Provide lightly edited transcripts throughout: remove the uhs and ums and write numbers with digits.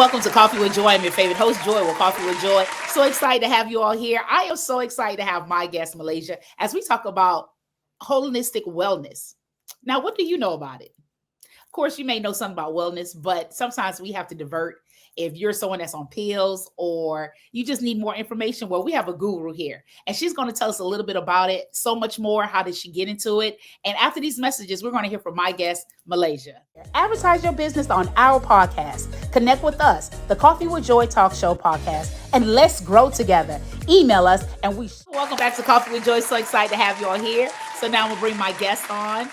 welcome to Coffee with Joy. I'm your favorite host, Joy with Coffee with Joy. So excited to have you all here. I am so excited to have my guest, Malaysia, as we talk about holistic wellness. Now, what do you know about it? Of course, you may know something about wellness, but sometimes we have to divert. If you're someone that's on pills or you just need more information, well, we have a guru here and she's going to tell us a little bit about it, so much more. How did she get into it? And after these messages, we're going to hear from my guest, Malaysia. Advertise your business on our podcast. Connect with us, the Coffee with Joy Talk Show podcast, and let's grow together. Email us and welcome back to Coffee with Joy. So excited to have you all here. So now we'll bring my guest on.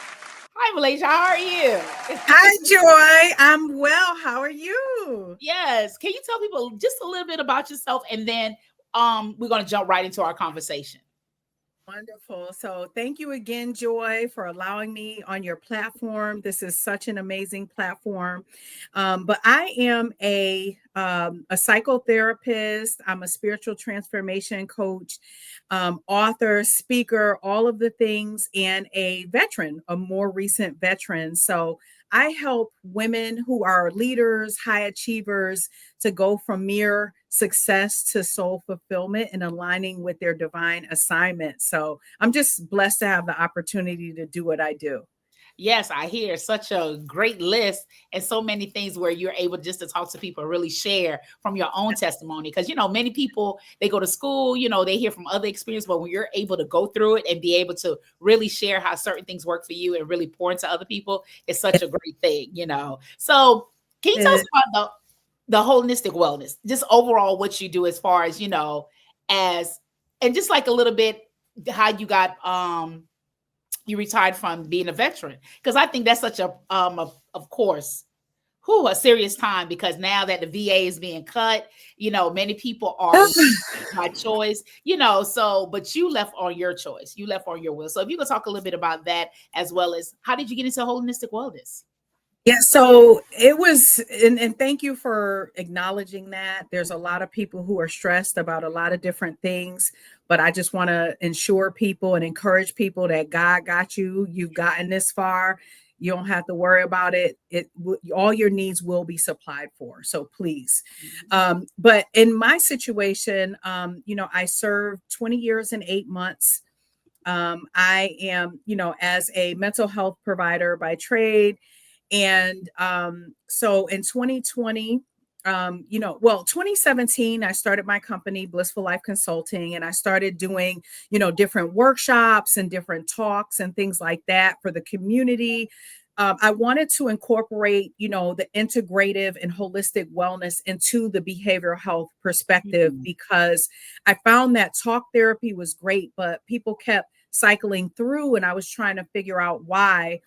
Hi, Malaysia. How are you? Hi, Joy. I'm well. How are you? Yes. Can you tell people just a little bit about yourself, and then we're going to jump right into our conversation. Wonderful. So thank you again, Joy, for allowing me on your platform. This is such an amazing platform. But I am a psychotherapist. I'm a spiritual transformation coach, author, speaker, all of the things, and a veteran, a more recent veteran. So I help women who are leaders, high achievers, to go from mere success to soul fulfillment and aligning with their divine assignment. So I'm just blessed to have the opportunity to do what I do. Yes, I hear such a great list and so many things where you're able just to talk to people, really share from your own testimony. Because, many people, they go to school, they hear from other experience, but when you're able to go through it and be able to really share how certain things work for you and really pour into other people, it's such a great thing, So can you tell us about the holistic wellness, just overall what you do as far as, and just like a little bit how you got, you retired from being a veteran, because I think that's such a of course, a serious time, because now that the VA is being cut, many people are by choice, but you left on your choice, you left on your will. So if you could talk a little bit about that, as well as how did you get into holistic wellness? Yeah, so it was, and thank you for acknowledging that. There's a lot of people who are stressed about a lot of different things, but I just want to ensure people and encourage people that God got you. You've gotten this far. You don't have to worry about it. All your needs will be supplied for. So please. But in my situation, I served 20 years and 8 months. I am, as a mental health provider by trade. And so in 2020, 2017, I started my company, Blissful Life Consulting, and I started doing, different workshops and different talks and things like that for the community. I wanted to incorporate, the integrative and holistic wellness into the behavioral health perspective, because I found that talk therapy was great, but people kept cycling through, and I was trying to figure out why.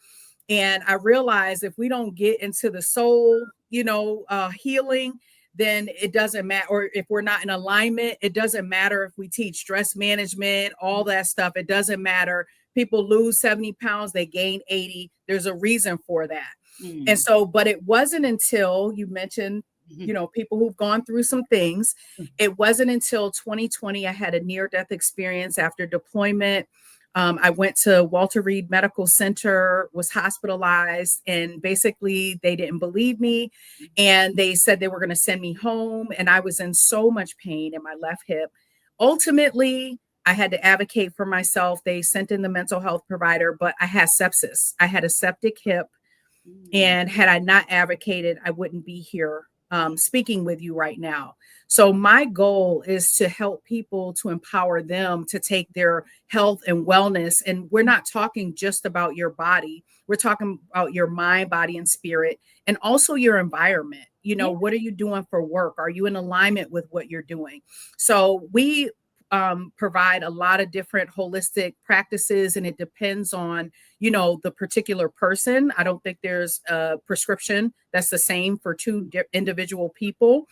And I realized if we don't get into the soul, healing, then it doesn't matter. Or if we're not in alignment, it doesn't matter if we teach stress management, all that stuff. It doesn't matter. People lose 70 pounds, they gain 80. There's a reason for that. And so, but it wasn't until you mentioned, people who've gone through some things. It wasn't until 2020, I had a near-death experience after deployment. I went to Walter Reed Medical Center, was hospitalized, and basically they didn't believe me. And they said they were going to send me home. And I was in so much pain in my left hip. Ultimately, I had to advocate for myself. They sent in the mental health provider, but I had sepsis. I had a septic hip. And had I not advocated, I wouldn't be here speaking with you right now. So my goal is to help people, to empower them to take their health and wellness. And we're not talking just about your body. We're talking about your mind, body, and spirit, and also your environment. What are you doing for work? Are you in alignment with what you're doing? So we provide a lot of different holistic practices, and it depends on, the particular person. I don't think there's a prescription that's the same for two individual people.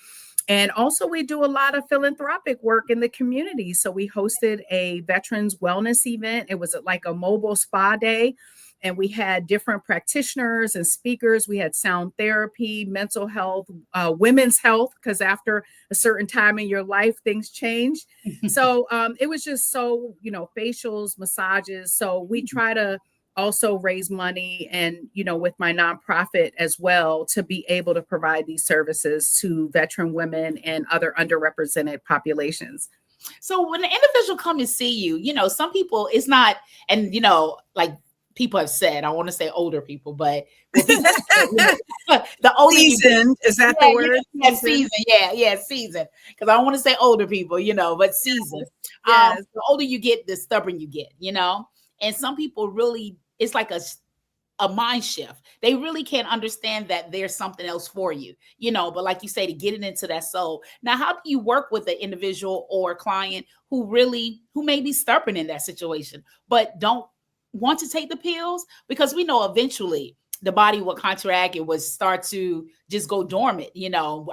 And also we do a lot of philanthropic work in the community. So we hosted a veterans wellness event. It was like a mobile spa day. And we had different practitioners and speakers. We had sound therapy, mental health, women's health, because after a certain time in your life, things change. So it was just so, facials, massages. So we try to also raise money and, with my nonprofit as well to be able to provide these services to veteran women and other underrepresented populations. So when the individual come and see you, some people it's not, and like people have said, I want to say older people, but when people the older you get, Seasoned, is that the yeah, word? season, yeah, season. Because I don't want to say older people, but season. Yes. The older you get, the stubborn you get, and some people really, it's like a mind shift. They really can't understand that there's something else for you, but like you say, to get it into that soul. Now, how do you work with the individual or client who may be stubborn in that situation, but don't want to take the pills? Because we know eventually the body will contract, it would start to just go dormant.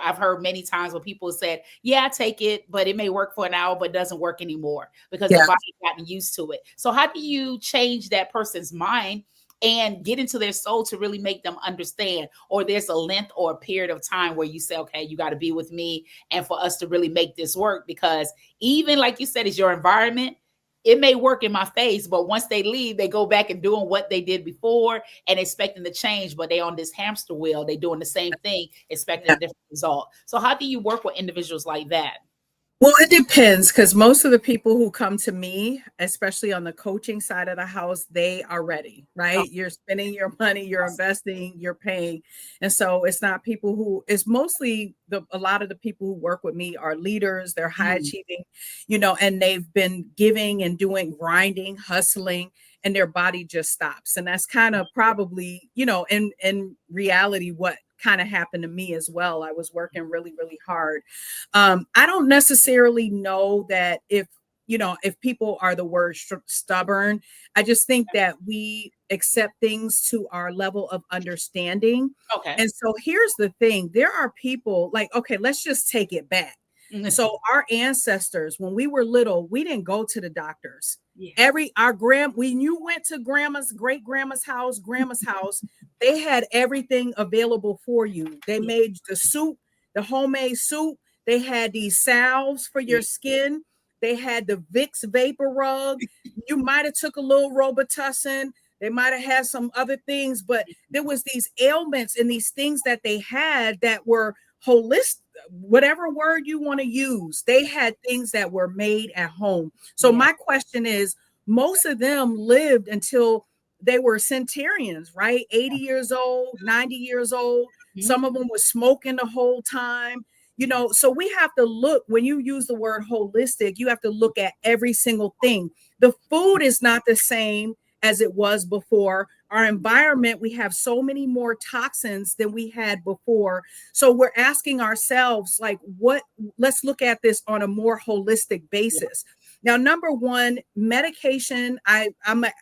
I've heard many times when people said, yeah, I take it, but it may work for an hour, but doesn't work anymore because the body's gotten used to it. So how do you change that person's mind and get into their soul to really make them understand? Or there's a length or a period of time where you say, okay, you got to be with me and for us to really make this work, because even like you said, it's your environment. It may work in my face, but once they leave, they go back and doing what they did before and expecting to change, but they on this hamster wheel. They doing the same thing, expecting a different result. So how do you work with individuals like that? Well, it depends, because most of the people who come to me, especially on the coaching side of the house, they are ready, Oh, right? You're spending your money, you're investing, you're paying. And so it's not people it's mostly a lot of the people who work with me are leaders, they're high achieving, and they've been giving and doing grinding, hustling, and their body just stops. And that's kind of probably, in reality, what kind of happened to me as well. I was working really, really hard. I don't necessarily know that if people are the word stubborn. I just think that we accept things to our level of understanding. okay. And so here's the thing, there are people like, okay, let's just take it back. So our ancestors, when we were little, we didn't go to the doctors. Yeah. When you went to great grandma's house, they had everything available for you. They made the soup, the homemade soup. They had these salves for your skin. They had the Vicks vapor rub. You might have took a little Robitussin. They might have had some other things, but there was these ailments and these things that they had that were holistic, whatever word you want to use. They had things that were made at home. So my question is, most of them lived until they were centenarians, right? 80 years old, 90 years old. Some of them were smoking the whole time. So we have to look, when you use the word holistic, you have to look at every single thing. The food is not the same as it was before. Our environment, we have so many more toxins than we had before. So we're asking ourselves, like, let's look at this on a more holistic basis. Now, number one, medication. I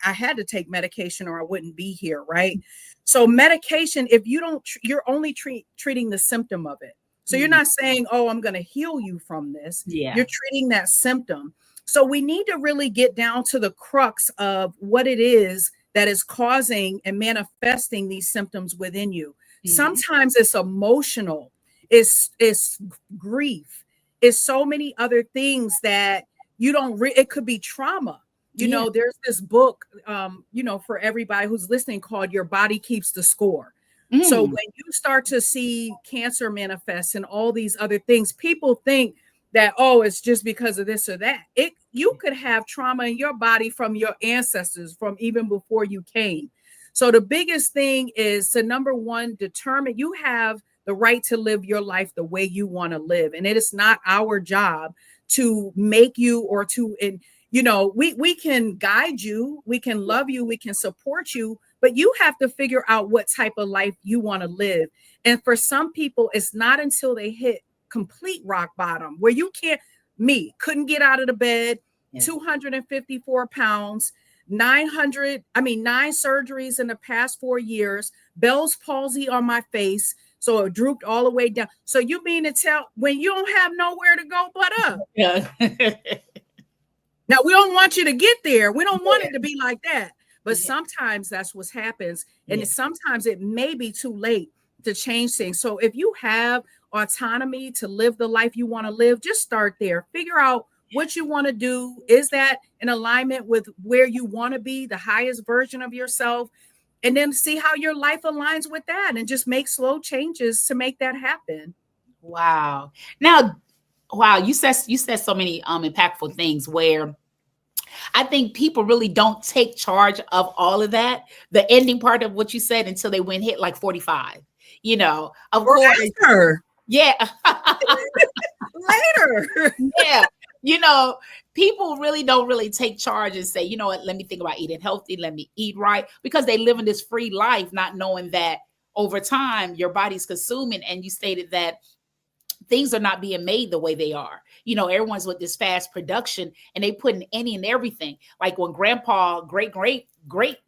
had to take medication or I wouldn't be here, right? So medication, if you don't, you're only treating the symptom of it. So you're not saying, oh, I'm going to heal you from this. Yeah. You're treating that symptom. So we need to really get down to the crux of what it is that is causing and manifesting these symptoms within you. Sometimes it's emotional, it's grief, it's so many other things that you don't it could be trauma. There's this book, for everybody who's listening, called Your Body Keeps the Score. So when you start to see cancer manifest and all these other things, people think that, oh, it's just because of this or that. You could have trauma in your body from your ancestors, from even before you came. So the biggest thing is to, number one, determine you have the right to live your life the way you want to live. And it is not our job to make you or to, and we can guide you, we can love you, we can support you, but you have to figure out what type of life you want to live. And for some people, it's not until they hit complete rock bottom where you couldn't get out of the bed, 254 pounds, 9 surgeries in the past 4 years, Bell's palsy on my face. So it drooped all the way down. So you mean to tell, when you don't have nowhere to go but up? Yeah. Now, we don't want you to get there. We don't want it to be like that. But sometimes that's what happens. And sometimes it may be too late to change things. So if you have autonomy to live the life you want to live, just start there. Figure out what you want to do. Is that in alignment with where you want to be, the highest version of yourself? And then see how your life aligns with that and just make slow changes to make that happen. Wow. Now, wow, you said so many impactful things where I think people really don't take charge of all of that, the ending part of what you said, until they went hit like 45. Of Or course, after, yeah. later. Yeah. You know, people really don't really take charge and say, you know what, let me think about eating healthy, let me eat right, because they live in this free life, not knowing that over time your body's consuming. And you stated that things are not being made the way they are. Everyone's with this fast production and they put in any and everything. Like when grandpa, great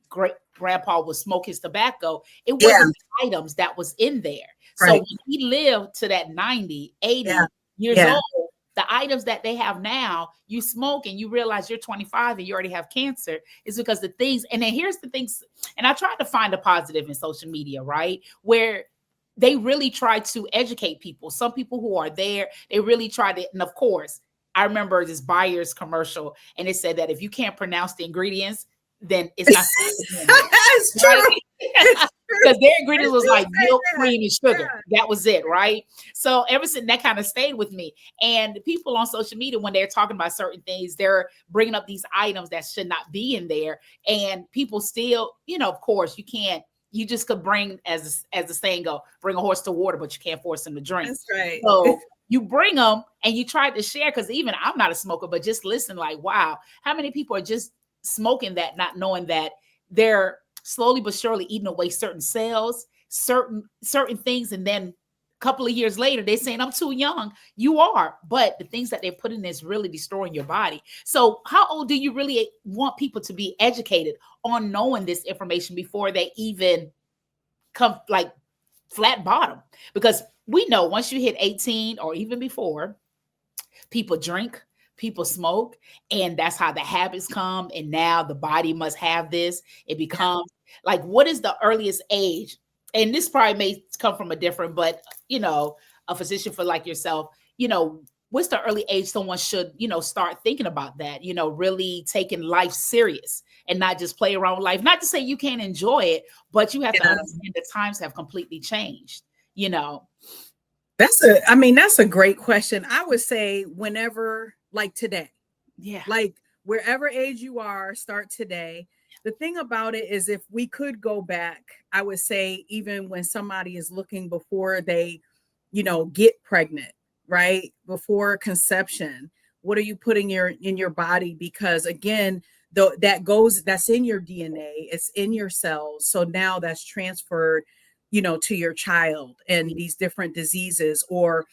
grandpa would smoke his tobacco, it Yeah, wasn't the items that was in there. So right. when he lived to that 90, 80 Yeah, years yeah. old, the items that they have now, you smoke and you realize you're 25 and you already have cancer, is because the things, and then here's the things, and I tried to find a positive in social media, right? Where they really try to educate people. Some people who are there, they really try to, and of course, I remember this Buyers commercial, and it said that if you can't pronounce the ingredients, then it's not supposed to be in there, It's right? true. It's true. Because their They ingredients was do like say milk, that. cream, and sugar. Yeah, That was it, right? So ever since, that kind of stayed with me. And people on social media, when they're talking about certain things, they're bringing up these items that should not be in there, and people still, of course, you can't. You just could bring, as the saying go, bring a horse to water, but you can't force them to drink. that's right. So you bring them and you try to share, because even I'm not a smoker, but just listen, like, wow, how many people are just smoking that, not knowing that they're slowly but surely eating away certain cells, certain things, and then a couple of years later they're saying, I'm too young. You are, but the things that they're putting in is really destroying your body. So how old do you really want people to be educated on knowing this information before they even come like flat bottom? Because we know once you hit 18 or even before, people drink, people smoke, and that's how the habits come. And now the body must have this. It Yeah. becomes like, what is the earliest age? And this probably may come from a different, but a physician for like yourself, what's the early age someone should, start thinking about that, really taking life serious and not just play around with life. Not to say you can't enjoy it, but you have to Yeah. understand the times have completely changed, I mean, that's a great question. I would say whenever, like today, Yeah. like wherever age you are, start today. The thing about it is, if we could go back, I would say even when somebody is looking before they, get pregnant, right? Before conception, what are you putting in your body? Because again, that's in your DNA, it's in your cells. So now that's transferred, to your child, and these different diseases, or,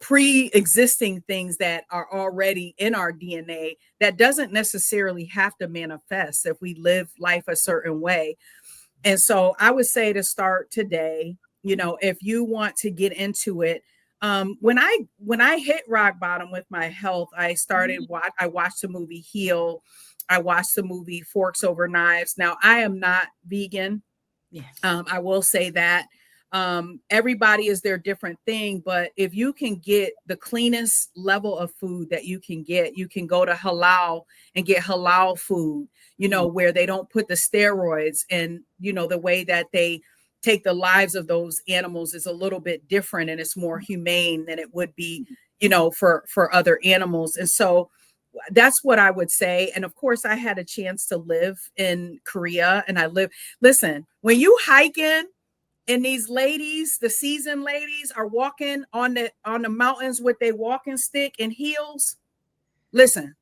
pre-existing things that are already in our DNA that doesn't necessarily have to manifest if we live life a certain way. And so I would say to start today, if you want to get into it. When I hit rock bottom with my health, I watched the movie Heal. I watched the movie Forks Over Knives. Now, I am not vegan. Yeah. I will say that. Everybody is their different thing, but if you can get the cleanest level of food that you can go to halal and get halal food, where they don't put the steroids, and, the way that they take the lives of those animals is a little bit different, and it's more humane than it would be, for other animals. And so that's what I would say. And of course, I had a chance to live in Korea, and listen, when you hiking, and these ladies, the seasoned ladies, are walking on the mountains with their walking stick and heels. Listen,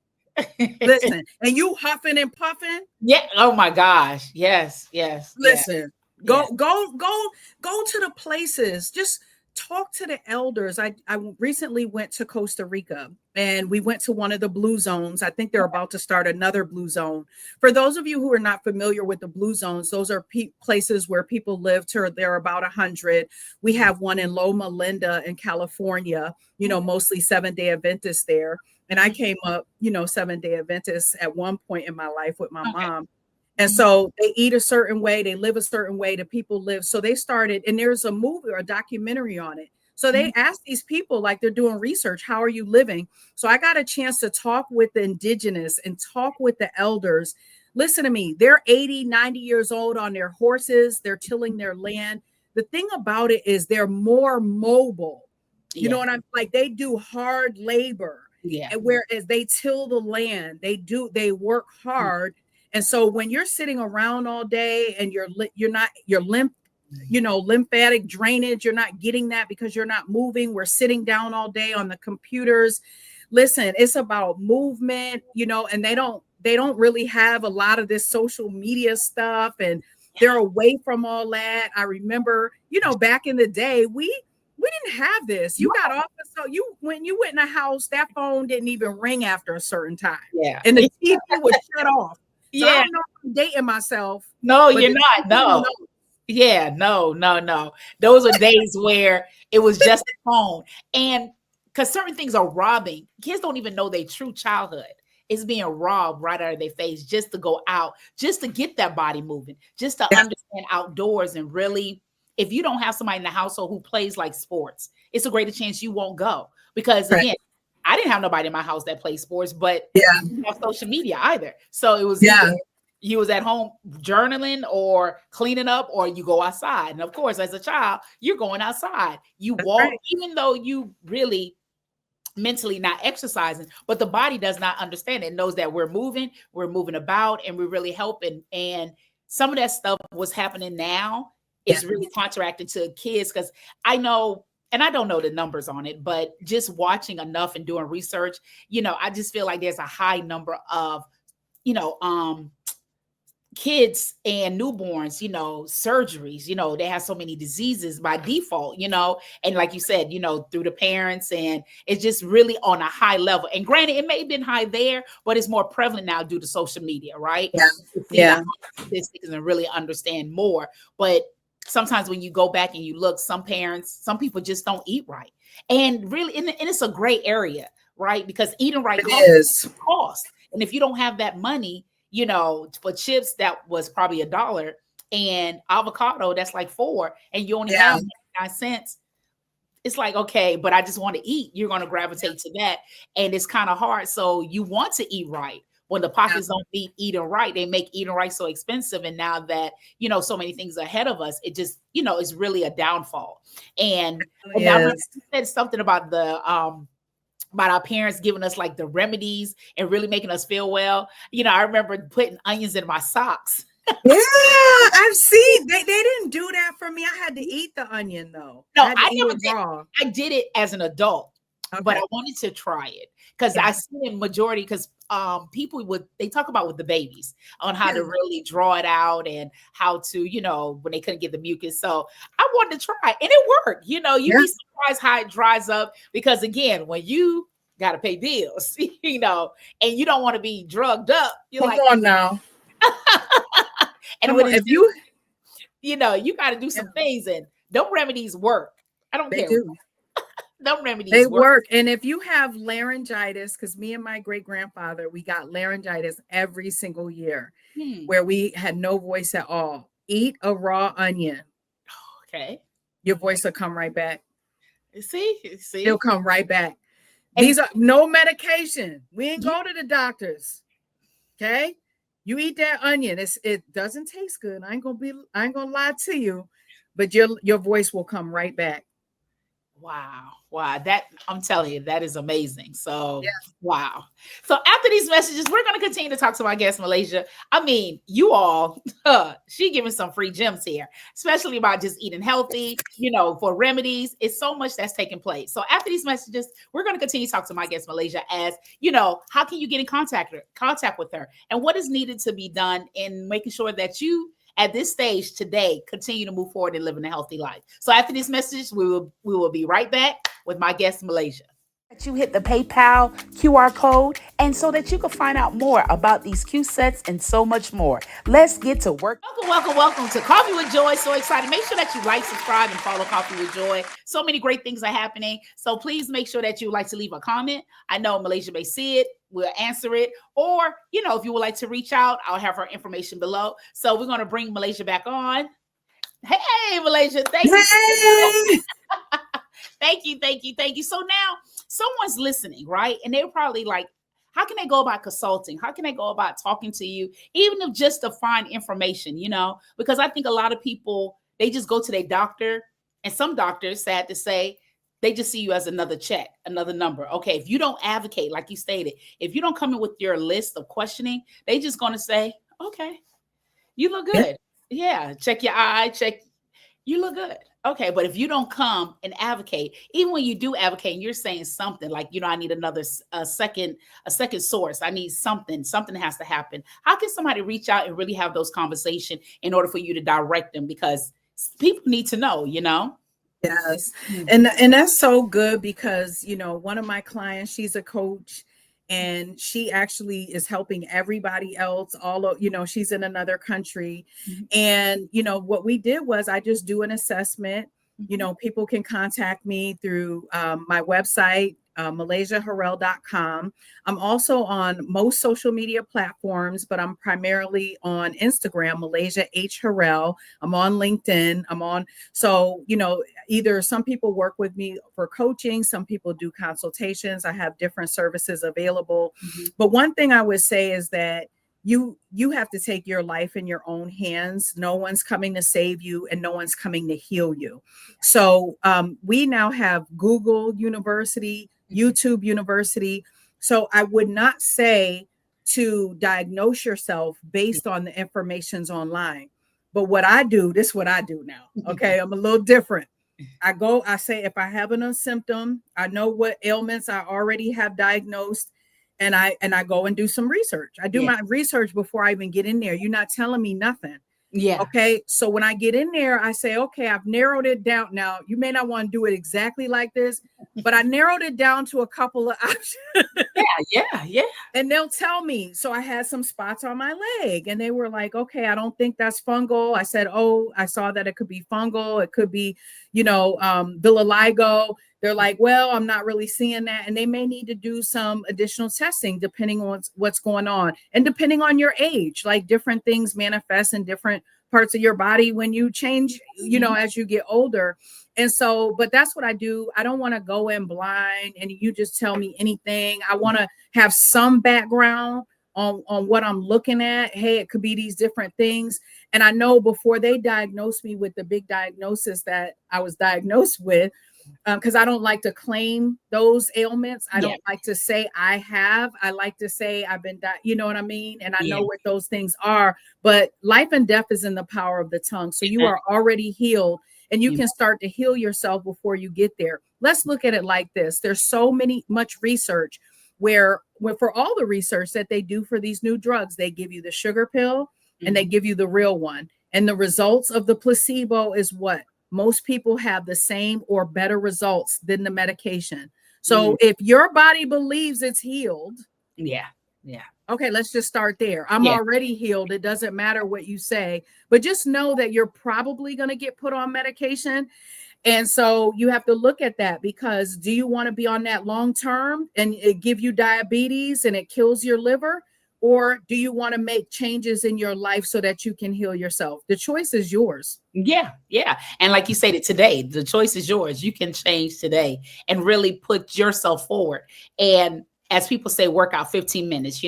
listen, and you huffing and puffing. Yeah. Oh my gosh. Yes. Yes. Yeah. Listen, Yeah. go to the places. Just talk to the elders. I recently went to Costa Rica, and we went to one of the blue zones. I think they're about to start another blue zone. For those of you who are not familiar with the blue zones, those are places where people live till they're about 100. We have one in Loma Linda in California, mostly Seventh-day Adventists there. And I came up, Seventh-day Adventist at one point in my life with my Okay. mom. And so they eat a certain way, they live a certain way, the people live. So they started, and there's a movie or a documentary on it. So they ask these people, like they're doing research, how are you living? So I got a chance to talk with the indigenous and talk with the elders. Listen to me, they're 80, 90 years old on their horses, they're tilling their land. The thing about it is they're more mobile. You know Yeah. what I'm like? They do hard labor. Yeah. And whereas they till the land, they work hard. And so when you're sitting around all day and your lymphatic drainage, you're not getting that because you're not moving. We're sitting down all day on the computers. Listen, it's about movement, and they don't really have a lot of this social media stuff, and they're away from all that. I remember, back in the day, we didn't have this. You got off, so when you went in a house, that phone didn't even ring after a certain time. Yeah. And the TV would shut off. So Yeah. I don't know if I'm dating myself. No, you're not. No. Yeah, no. Those are days where it was just a phone. And because certain things are robbing, kids don't even know their true childhood is being robbed right out of their face just to go out, just to get that body moving, just to understand outdoors. And really, if you don't have somebody in the household who plays like sports, it's a greater chance you won't go. Because again, I didn't have nobody in my house that plays sports, but I didn't have social media either. So it was either you was at home journaling or cleaning up, or you go outside. And of course, as a child, you're going outside. You walk, even though you really mentally not exercising, but the body does not understand. It knows that we're moving about, and we're really helping. And some of that stuff was happening now. It's really counteracting to kids, because I know, and I don't know the numbers on it, but just watching enough and doing research, I just feel like there's a high number of, kids and newborns, surgeries, they have so many diseases by default, and like you said, through the parents, and it's just really on a high level. And granted, it may have been high there, but it's more prevalent now due to social media, right? Statistics and really understand more. But sometimes when you go back and you look, some people just don't eat right. And really, and it's a gray area, right? Because eating right costs. And if you don't have that money, for chips, that was probably $1, and avocado, that's like $4, and you only have 99 cents. It's like, okay, but I just want to eat. You're going to gravitate to that. And it's kind of hard. So you want to eat right. When the pockets don't beat eating right, they make eating right so expensive. And now that, so many things ahead of us, it just, it's really a downfall. And now you said something about about our parents giving us like the remedies and really making us feel well. I remember putting onions in my socks. Yeah, I've seen they didn't do that for me. I had to eat the onion though. No, I never did. Raw. I did it as an adult, but I wanted to try it because I see in majority, because people they talk about with the babies on how to really draw it out and how to, when they couldn't get the mucus. So I wanted to try it, and it worked. You'd be surprised how it dries up, because again, when you got to pay bills, and you don't want to be drugged up, you're Come on now. And when if you got to do some things, and those remedies work. I don't care. Those remedies work. And if you have laryngitis, because me and my great grandfather, we got laryngitis every single year, where we had no voice at all. Eat a raw onion. Okay. Your voice will come right back. See, it'll come right back. These are no medication. We ain't go to the doctors. Okay. You eat that onion. It doesn't taste good. I ain't gonna lie to you, but your voice will come right back. Wow. That, I'm telling you, that is amazing. So, wow. So after these messages, we're going to continue to talk to my guest, Malaysia. I mean, you all, she giving some free gems here, especially about just eating healthy, for remedies. It's so much that's taking place. So after these messages, we're going to continue to talk to my guest, Malaysia, as, how can you get in contact with her, and what is needed to be done in making sure that you, at this stage today, continue to move forward and living a healthy life. So after this message, we will be right back with my guest, Malaysia. That you hit the PayPal QR code, and so that you can find out more about these Q sets and so much more. Let's get to work. Welcome to Coffee with Joy. So excited. Make sure that you like, subscribe, and follow Coffee with Joy. So many great things are happening. So please make sure that you like to leave a comment. I know Malaysia may see it. We'll answer it. Or, if you would like to reach out, I'll have her information below. So we're going to bring Malaysia back on. Hey, Malaysia. Thank you. Thank you, thank you, thank you. So now someone's listening, right? And they're probably like, how can they go about consulting? How can they go about talking to you, even if just to find information, Because I think a lot of people, they just go to their doctor, and some doctors, sad to say, they just see you as another check, another number. Okay, if you don't advocate, like you stated, if you don't come in with your list of questioning, they just going to say, okay, you look Yeah. good. Yeah, check your eye, check, you look good. Okay, but if you don't come and advocate, even when you do advocate and you're saying something like, I need another a second source. I need something. Something has to happen. How can somebody reach out and really have those conversations in order for you to direct them? Because people need to know. Yes. Mm. And that's so good because, one of my clients, she's a coach and she actually is helping everybody else she's in another country. Mhm. And, what we did was I just do an assessment. Mhm. People can contact me through my website, Malaysia-Harrell.com. I'm also on most social media platforms, but I'm primarily on Instagram, Malaysia H Harrell. I'm on LinkedIn. So, either some people work with me for coaching, some people do consultations. I have different services available. Mhm. But one thing I would say is that you have to take your life in your own hands. No one's coming to save you and no one's coming to heal you. So we now have Google University, YouTube University. So I would not say to diagnose yourself based on the information's online. But this is what I do now. Okay. I'm a little different. I say, if I have a symptom, I know what ailments I already have diagnosed, and I go and do some research. I do Yeah. my research before I even get in there. You're not telling me nothing. Yeah. Okay. So when I get in there, I say, okay, I've narrowed it down. Now, you may not want to do it exactly like this, but I narrowed it down to a couple of options. Yeah. And they'll tell me. So I had some spots on my leg and they were like, okay, I don't think that's fungal. I said, oh, I saw that it could be fungal. It could be, vitiligo. They're like, well, I'm not really seeing that. And they may need to do some additional testing depending on what's going on and depending on your age. Like, different things manifest in different parts of your body when you change, Mhm. as you get older. And so, but that's what I do. I don't want to go in blind and you just tell me anything. I want to have some background on what I'm looking at. Hey, it could be these different things. And I know before they diagnosed me with the big diagnosis that I was diagnosed with, because I don't like to claim those ailments. I Yeah. don't like to say I have. I like to say I've been, you know what I mean? And I Yeah. know what those things are. But life and death is in the power of the tongue. So you Amen. are already healed and you Amen. can start to heal yourself before you get there. Let's look at it like this. There's so much research where for all the research that they do for these new drugs, they give you the sugar pill and they Mhm. give you the real one. And the results of the placebo is what? Most people have the same or better results than the medication. Mm. So if your body believes it's healed, Yeah. Yeah. okay, let's just start there. I'm Yeah. already healed. It doesn't matter what you say, but just know that you're probably going to get put on medication. And so you have to look at that, because do you want to be on that long term and it give you diabetes and it kills your liver? Or do you want to make changes in your life so that you can heal yourself? The choice is yours. Yeah. And like you stated today, the choice is yours. You can change today and really put yourself forward. And as people say, work out 15 minutes,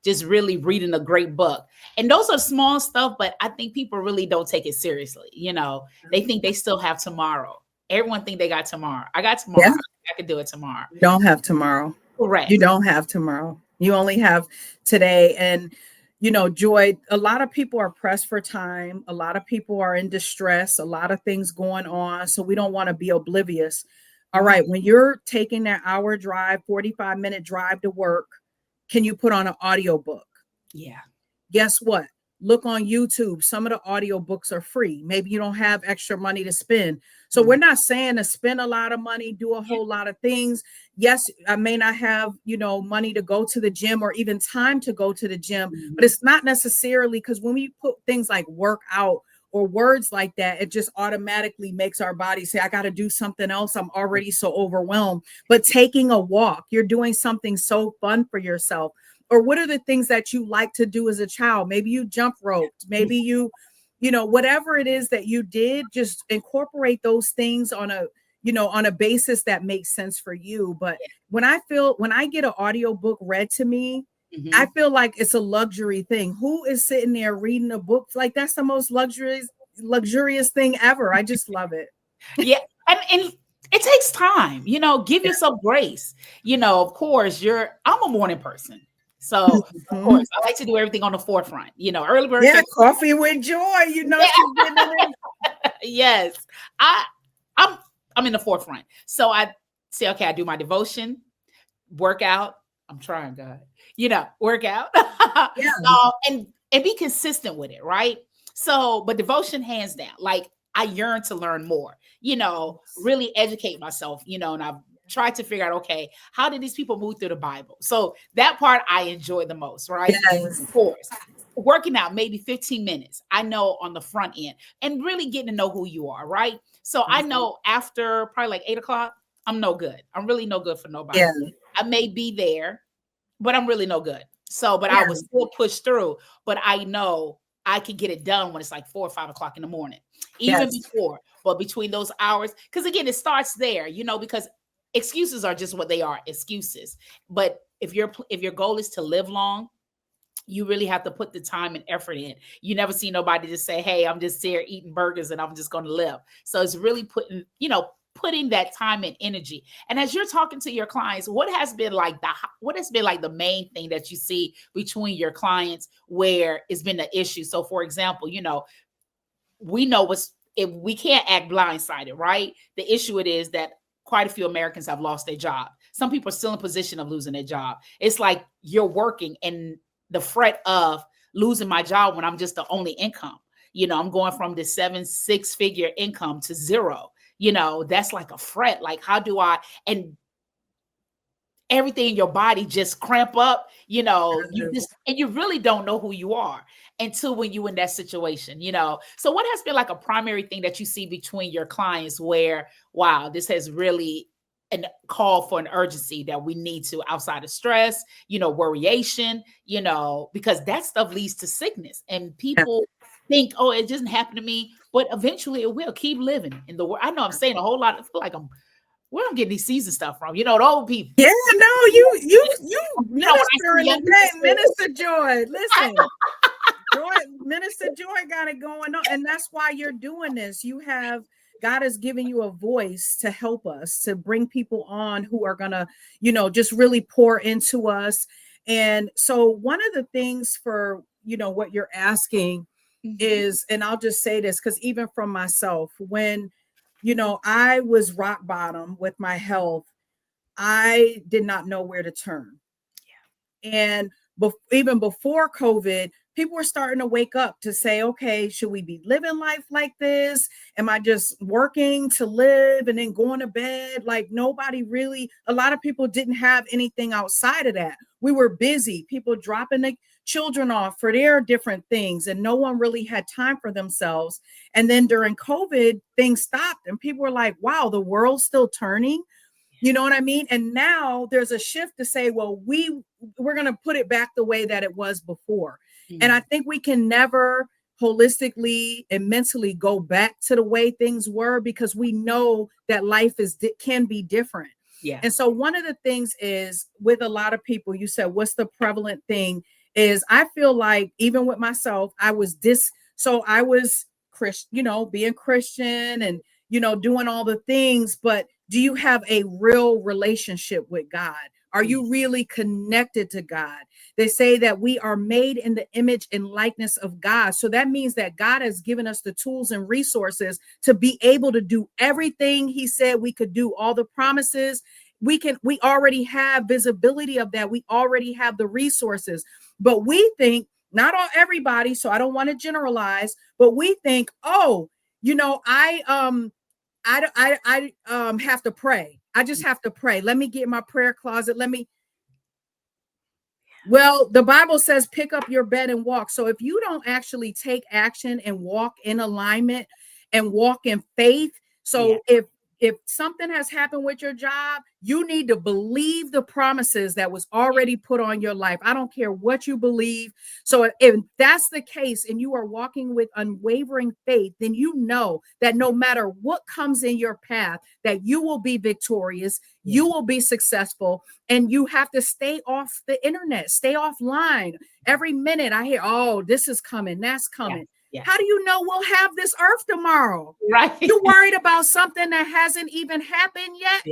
just really reading a great book. And those are small stuff, but I think people really don't take it seriously. They think they still have tomorrow. Everyone think they got tomorrow. I got Yeah. tomorrow. I can do it tomorrow. You don't have tomorrow. You Correct. don't have tomorrow. You only have today. And, Joy, a lot of people are pressed for time. A lot of people are in distress, a lot of things going on. So we don't want to be oblivious. All Mhm. right. When you're taking that hour drive, 45-minute drive to work, can you put on an audiobook? Yeah. Guess what? Look on YouTube. Some of the audiobooks are free. Maybe you don't have extra money to spend. So we're Mhm. not saying to spend a lot of money, do a Yeah. whole lot of things. Yes, I may not have, money to go to the gym or even time to go to the gym, but Mhm. it's not necessarily, because when we put things like work out or words like that, it just automatically makes our body say, I got to do something else. I'm already so overwhelmed. But taking a walk, you're doing something so fun for yourself. Or what are the things that you like to do as a child? Maybe you jump roped, maybe whatever it is that you did, just incorporate those things on a on a basis that makes sense for you. But when I get an audio book read to me, I feel like it's a luxury thing. Who is sitting there reading a book? Like, that's the most luxurious thing ever. I just love it. Yeah. And it takes time, give yourself grace. Of course, I'm a morning person. So of course, I like to do everything on the forefront, early bird. Yeah, coffee with joy, she's getting it in. Yes. I'm in the forefront. So I say, okay, I do my devotion, workout. I'm trying, God, workout. Yeah. And be consistent with it, right? So, but devotion, hands down, like, I yearn to learn more, really educate myself, and I've tried to figure out, okay, how did these people move through the Bible? So that part I enjoy the most, right? Yes. Of course. Working out maybe 15 minutes, I know, on the front end, and really getting to know who you are, right? So I know after probably like 8 o'clock, I'm no good. I'm really no good for nobody. Yeah. I may be there, but I'm really no good. So, but Yeah. I will still push through. But I know I can get it done when it's like 4 or 5 o'clock in the morning, even before, but between those hours. Because again, it starts there, because excuses are just what they are, excuses. But if your goal is to live long, you really have to put the time and effort in. You never see nobody just say, hey, I'm just here eating burgers and I'm just going to live. So it's really putting that time and energy. And as you're talking to your clients, what has been like the main thing that you see between your clients where it's been the issue? So for example, we know if we can't act blindsided, right? The issue it is that quite a few Americans have lost their job. Some people are still in position of losing their job. It's like you're working and the fret of losing my job when I'm just the only income. I'm going from the 7-6-figure income to zero. That's like a fret. Like, how do I, and everything in your body just cramp up, you really don't know who you are until when you in that situation, So what has been like a primary thing that you see between your clients where, wow, this has really a call for an urgency that we need to, outside of stress, worryation, because that stuff leads to sickness, and people think, oh, it doesn't happen to me, but eventually it will. Keep living in the world. I know I'm saying a whole lot. I feel like where I'm getting these season stuff from, the old people. Yeah, no, you minister in the day, Minister Joy. Listen, Minister Joy got it going on, and that's why you're doing this. God has given you a voice to help us, to bring people on who are gonna, just really pour into us. And so one of the things for, what you're asking is, and I'll just say this, because even from myself, when, I was rock bottom with my health, I did not know where to turn. Yeah. And even before COVID, people were starting to wake up to say, okay, should we be living life like this? Am I just working to live and then going to bed? Like, a lot of people didn't have anything outside of that. We were busy, people dropping the children off for their different things, and no one really had time for themselves. And then during COVID, things stopped and people were like, wow, the world's still turning. You know what I mean? And now there's a shift to say, well, we're going to put it back the way that it was before. And I think we can never holistically and mentally go back to the way things were, because we know that life can be different. Yeah. And so one of the things is, with a lot of people, you said, what's the prevalent thing is, I feel like even with myself, I was Christian, being Christian and, doing all the things, but do you have a real relationship with God? Are you really connected to God? They say that we are made in the image and likeness of God. So that means that God has given us the tools and resources to be able to do everything he said we could do, all the promises. We already have visibility of that. We already have the resources, but we think, not all everybody, so I don't want to generalize, but we think, oh, I have to pray. I just have to pray. Let me get in my prayer closet. Well, the Bible says, pick up your bed and walk. So if you don't actually take action and walk in alignment and walk in faith, so if if something has happened with your job, you need to believe the promises that was already put on your life. I don't care what you believe. So if that's the case and you are walking with unwavering faith, then you know that no matter what comes in your path, that you will be victorious, you will be successful, and you have to stay off the internet, stay offline. Every minute I hear, oh, this is coming, that's coming. How do you know we'll have this earth tomorrow? Right. You're worried about something that hasn't even happened yet?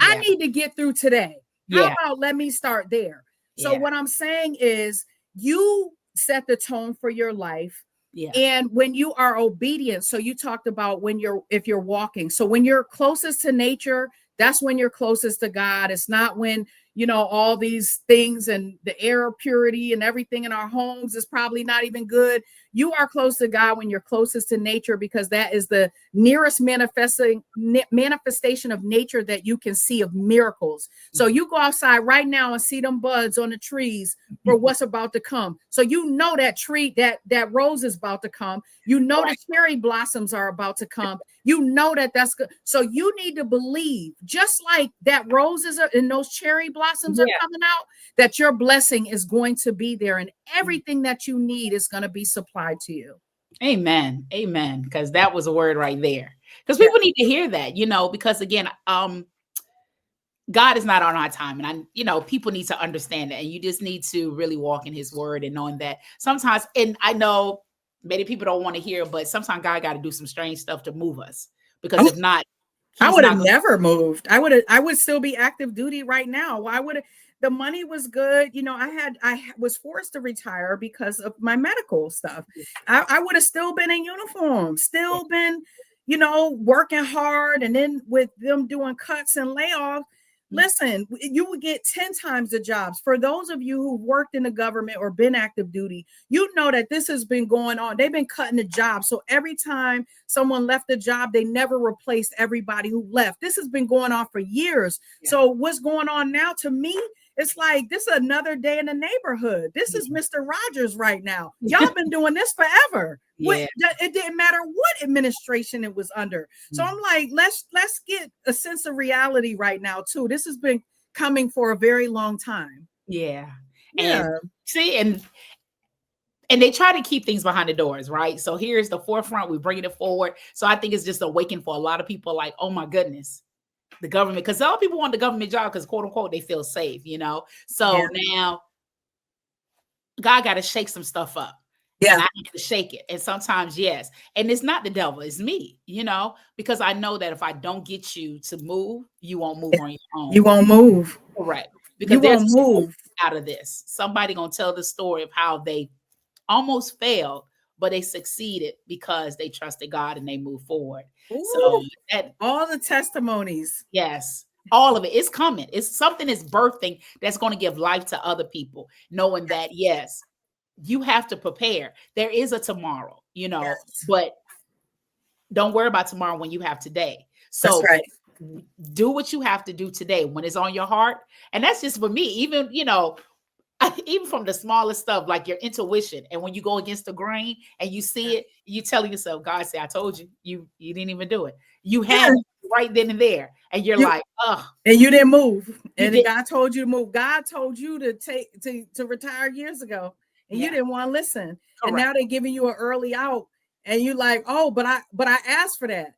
I need to get through today. How about let me start there? So what I'm saying is you set the tone for your life. And when you are obedient, so you talked about if you're walking. So when you're closest to nature, that's when you're closest to God. It's not when, all these things and the air purity and everything in our homes is probably not even good. You are close to God when you're closest to nature, because that is the nearest manifestation of nature that you can see, of miracles. So you go outside right now and see them buds on the trees for what's about to come. So you know that tree, that rose is about to come. You know the cherry blossoms are about to come. You know that's good. So you need to believe, just like that roses and those cherry blossoms are coming out, that your blessing is going to be there, and everything that you need is going to be supplied to you. Amen. Amen. Because that was a word right there. Because people need to hear that, because again, God is not on our time. And people need to understand that. And you just need to really walk in his word, and knowing that sometimes, and I know many people don't want to hear, but sometimes God got to do some strange stuff to move us. Because if not, I would have never moved. I would still be active duty right now. Why would the money was good? I was forced to retire because of my medical stuff. I would have still been in uniform, still been, working hard. And then with them doing cuts and layoffs, listen, you would get 10 times the jobs. For those of you who've worked in the government or been active duty, you know that this has been going on. They've been cutting the jobs. So every time someone left the job, they never replaced everybody who left. This has been going on for years. So what's going on now, to me, it's like, this is another day in the neighborhood. This is Mr. Rogers right now. Y'all been doing this forever. It didn't matter what administration it was under. So I'm like, let's get a sense of reality right now too. This has been coming for a very long time. And see, and they try to keep things behind the doors, right? So here's the forefront, we're bringing it forward. So I think it's just a waking for a lot of people, like, oh my goodness, the government, because a lot of people want the government job because, quote unquote, they feel safe, So now God got to shake some stuff up. And I have to shake it. And sometimes, yes. And it's not the devil, it's me, because I know that if I don't get you to move, you won't move on your own. You won't move. Correct. Because there's move out of this. Somebody going to tell the story of how they almost failed, but they succeeded because they trusted God and they moved forward. Ooh, so all the testimonies. Yes. All of it is coming. It's something is birthing that's going to give life to other people, knowing that, yes, you have to prepare. There is a tomorrow, but don't worry about tomorrow when you have today. So do what you have to do today when it's on your heart. And that's just for me, even, even from the smallest stuff, like your intuition. And when you go against the grain and you see it, you telling yourself, God said, I told you, you didn't even do it. You had it right then and there. And you're like, oh. And you didn't move. And God told you to move. God told you to retire years ago. And you didn't want to listen. Correct. And now they're giving you an early out. And you like, oh, but I asked for that.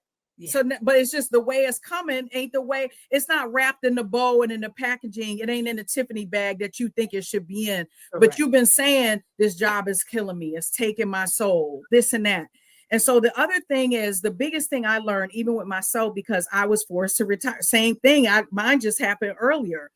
So, but it's just the way it's coming ain't the way. It's not wrapped in the bow and in the packaging. It ain't in the Tiffany bag that you think it should be in. Correct. But you've been saying this job is killing me. It's taking my soul, this and that. And so the other thing is, the biggest thing I learned, even with myself, because I was forced to retire, same thing. Mine just happened earlier.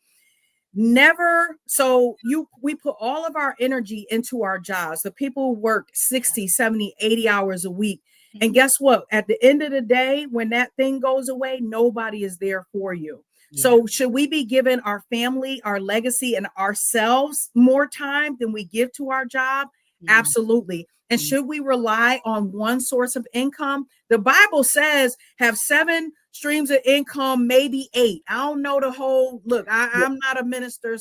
We put all of our energy into our jobs. The people who work 60, 70, 80 hours a week. And guess what? At the end of the day, when that thing goes away, nobody is there for you. So should we be giving our family, our legacy, and ourselves more time than we give to our job? Absolutely. And should we rely on one source of income? The Bible says have 7 streams of income, maybe 8. I don't know the whole, look, I'm not a minister,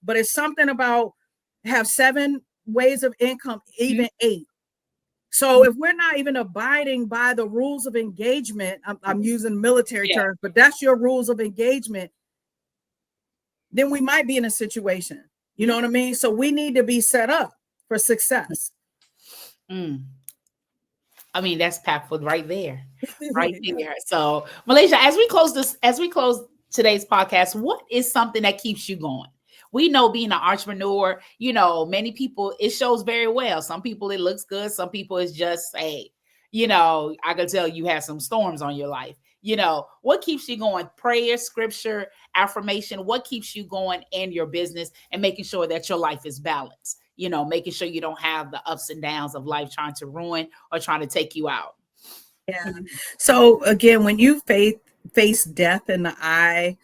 but it's something about have 7 ways of income, even 8. So if we're not even abiding by the rules of engagement, I'm using military Yeah. terms, but that's your rules of engagement, then we might be in a situation. You know what I mean? So we need to be set up for success. Mm. I mean, that's packful right there, right there. So, Malaysia, as we close today's podcast, what is something that keeps you going? We know being an entrepreneur, you know, many people, it shows very well. Some people, it looks good. Some people, it's just, hey, you know, I can tell you have some storms on your life. You know, what keeps you going? Prayer, scripture, affirmation, what keeps you going in your business and making sure that your life is balanced? You know, making sure you don't have the ups and downs of life trying to ruin or trying to take you out. Yeah. So again, when you face death in the eye,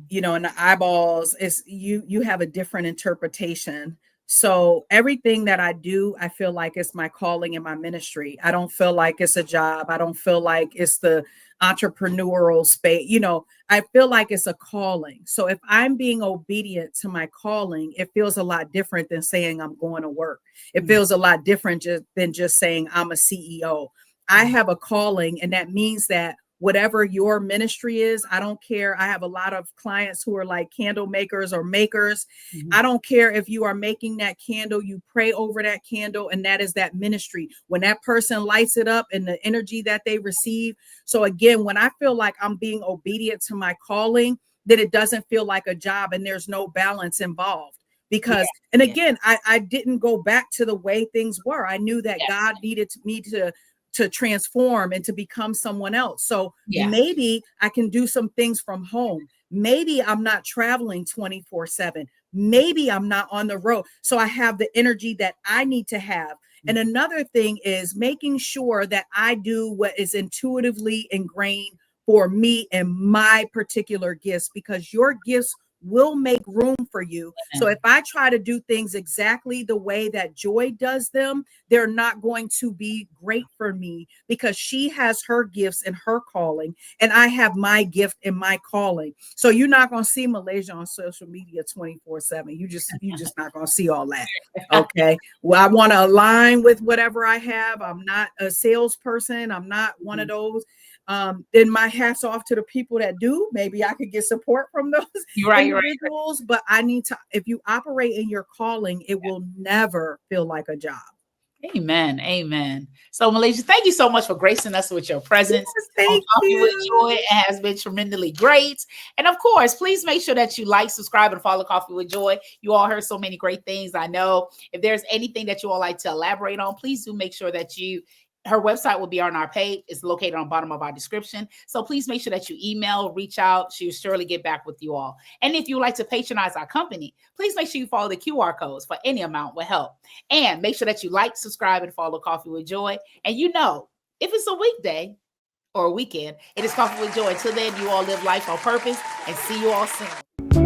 you know, in the eyeballs, is you have a different interpretation. So everything that I do, I feel like it's my calling and my ministry. I don't feel like it's a job. I don't feel like it's the entrepreneurial space. You know, I feel like it's a calling. So if I'm being obedient to my calling, it feels a lot different than saying I'm going to work. It feels a lot different than just saying I'm a CEO. I have a calling, and that means that whatever your ministry is, I don't care. I have a lot of clients who are like candle makers or makers. Mhm. I don't care if you are making that candle, you pray over that candle, and that is that ministry. When that person lights it up and the energy that they receive. So again, when I feel like I'm being obedient to my calling, then it doesn't feel like a job and there's no balance involved. Yeah, Because, and yeah, again, I didn't go back to the way things were. I knew that yeah, God needed me to transform and to become someone else. So yeah, maybe I can do some things from home. Maybe I'm not traveling 24/7. Maybe I'm not on the road. So I have the energy that I need to have. And another thing is making sure that I do what is intuitively ingrained for me and my particular gifts, because your gifts will make room for you. So if I try to do things exactly the way that Joy does them, they're not going to be great for me, because she has her gifts and her calling, and I have my gift and my calling. So you're not going to see Malaysia on social media 24/7. You just not going to see all that. Okay. Well, I want to align with whatever I have. I'm not a salesperson. I'm not one of those. Then my hats off to the people that do. Maybe I could get support from those You're right. You're right. individuals, but I need to, if you operate in your calling, it will never feel like a job. Amen. Amen. So, Malaysia, thank you so much for gracing us with your presence Yes, on thank Coffee with you. Joy. It has been tremendously great. And of course, please make sure that you like, subscribe, and follow Coffee with Joy. You all heard so many great things. I know if there's anything that you all like to elaborate on, please do make sure that her website will be on our page. It's located on the bottom of our description. So please make sure that you email, reach out. She'll surely get back with you all. And if you would like to patronize our company, please make sure you follow the QR codes for any amount will help. And make sure that you like, subscribe, and follow Coffee with Joy. And you know, if it's a weekday or a weekend, it is Coffee with Joy. Until then, you all live life on purpose, and see you all soon.